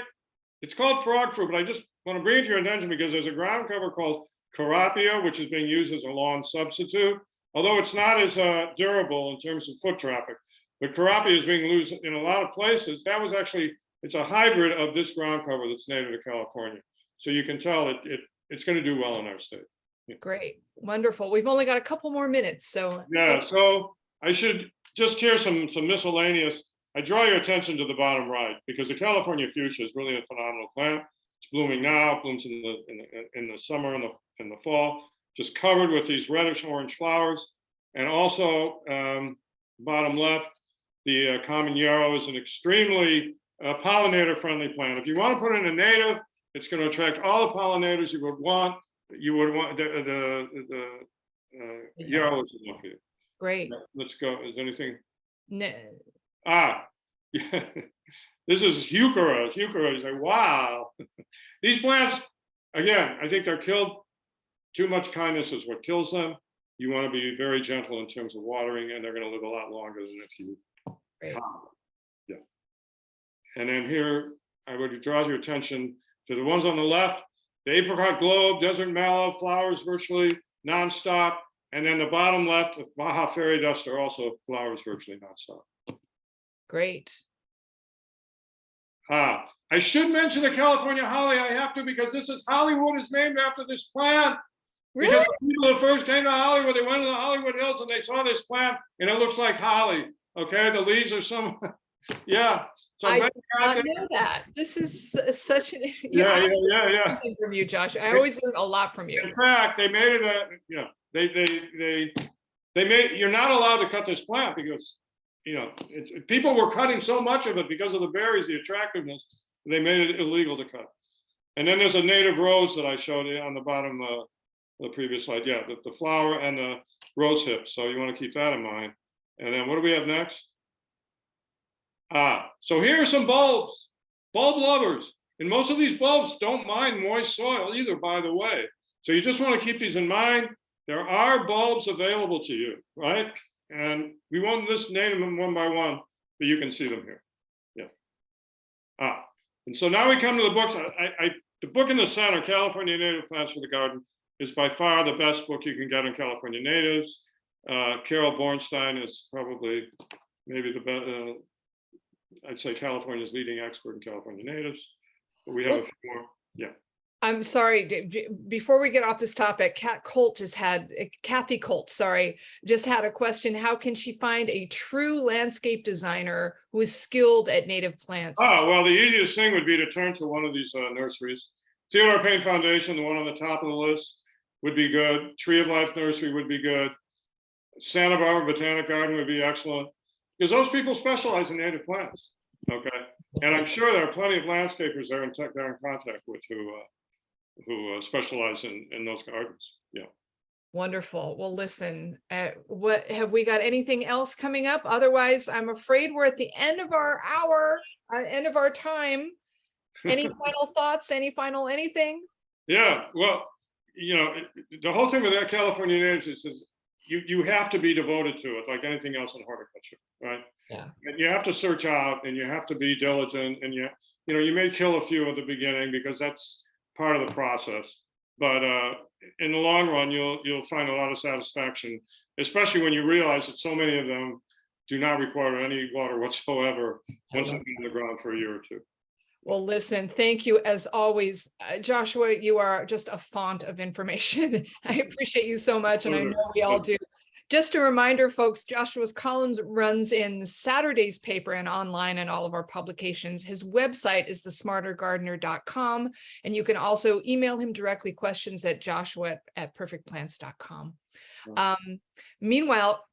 it's called frog fruit, but I just want to bring it to your attention because there's a ground cover called Carapia, which is being used as a lawn substitute, although it's not as durable in terms of foot traffic. But Carapia is being used in a lot of places. That was actually, it's a hybrid of this ground cover that's native to California. So you can tell it's going to do well in our state. Yeah. Great, wonderful. We've only got a couple more minutes, so Yeah, so I should just hear some miscellaneous. I draw your attention to the bottom right because the California fuchsia is really a phenomenal plant. It's blooming now, blooms in the summer and the fall, just covered with these reddish orange flowers. And also bottom left, the common yarrow is an extremely pollinator friendly plant. If you want to put in a native, it's going to attract all the pollinators you would want. The yarrow is enough for you. great. Let's go. Is there anything? No. Yeah. This is Heuchera. Heuchera is like, wow. These plants, again, I think they're killed. Too much kindness is what kills them. You want to be very gentle in terms of watering, and they're going to live a lot longer than if you. Yeah. And then here, I would draw your attention to the ones on the left, the apricot globe, desert mallow, flowers virtually nonstop. And then the bottom left, the Baja fairy dust are also flowers virtually nonstop. Great. I should mention the California holly. I have to because this is Hollywood is named after this plant. Really? Because the people that first came to Hollywood, they went to the Hollywood Hills and they saw this plant and it looks like holly. Okay, the leaves are some, yeah. So I did not know that. This is such an yeah. from you, Josh. I always learn a lot from you. In fact, they made it they made, you're not allowed to cut this plant because people were cutting so much of it because of the berries, the attractiveness, they made it illegal to cut. And then there's a native rose that I showed you on the bottom of the previous slide. Yeah, the flower and the rose hips. So you want to keep that in mind. And then what do we have next? So here are some bulbs, bulb lovers. And most of these bulbs don't mind moist soil either, by the way. So you just want to keep these in mind. There are bulbs available to you, right? And we won't just name them one by one, but you can see them here. Yeah. And so now we come to the books. The book in the center, California Native Plants for the Garden, is by far the best book you can get on California natives. Carol Bornstein is probably maybe the best. I'd say California's leading expert in California natives. But we have a few more. Yeah. I'm sorry, before we get off this topic, Kathy Colt, sorry, just had a question. How can she find a true landscape designer who is skilled at native plants? Oh, well, the easiest thing would be to turn to one of these nurseries. Theodore Payne Foundation, the one on the top of the list, would be good. Tree of Life Nursery would be good. Santa Barbara Botanic Garden would be excellent. Because those people specialize in native plants, okay? And I'm sure there are plenty of landscapers they're in contact with who specialize in those gardens. Yeah. Wonderful. Well, listen, what have we got anything else coming up? Otherwise, I'm afraid we're at the end of our hour, end of our time. Any final thoughts? Any final anything? Yeah, well, the whole thing with that California natives is you have to be devoted to it, like anything else in horticulture, right? Yeah. And you have to search out, and you have to be diligent, and you know, you may kill a few at the beginning because that's part of the process. But in the long run, you'll find a lot of satisfaction, especially when you realize that so many of them do not require any water whatsoever once they've been in the ground for a year or two. Well, listen, thank you as always. Joshua, you are just a font of information. I appreciate you so much, and I know we all do. Just a reminder, folks, Joshua's columns runs in Saturday's paper and online in all of our publications. His website is thesmartergardener.com, and you can also email him directly questions at joshua@perfectplants.com. Meanwhile,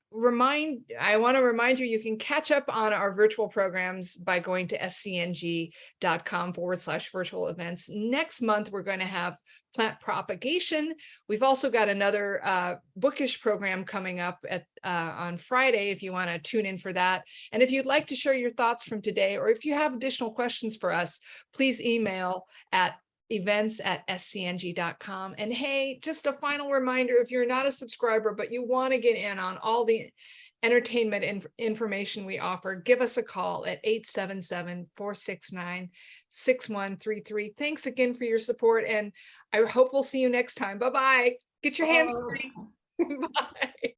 I want to remind you, you can catch up on our virtual programs by going to scng.com/virtual events. Next month, we're going to have plant propagation. We've also got another bookish program coming up on Friday, if you want to tune in for that. And if you'd like to share your thoughts from today, or if you have additional questions for us, please email at events@scng.com. And hey, just a final reminder, if you're not a subscriber, but you want to get in on all the entertainment information we offer, give us a call at 877-469-6133. Thanks again for your support, and I hope we'll see you next time. Bye-bye. Get your hands dirty. Bye.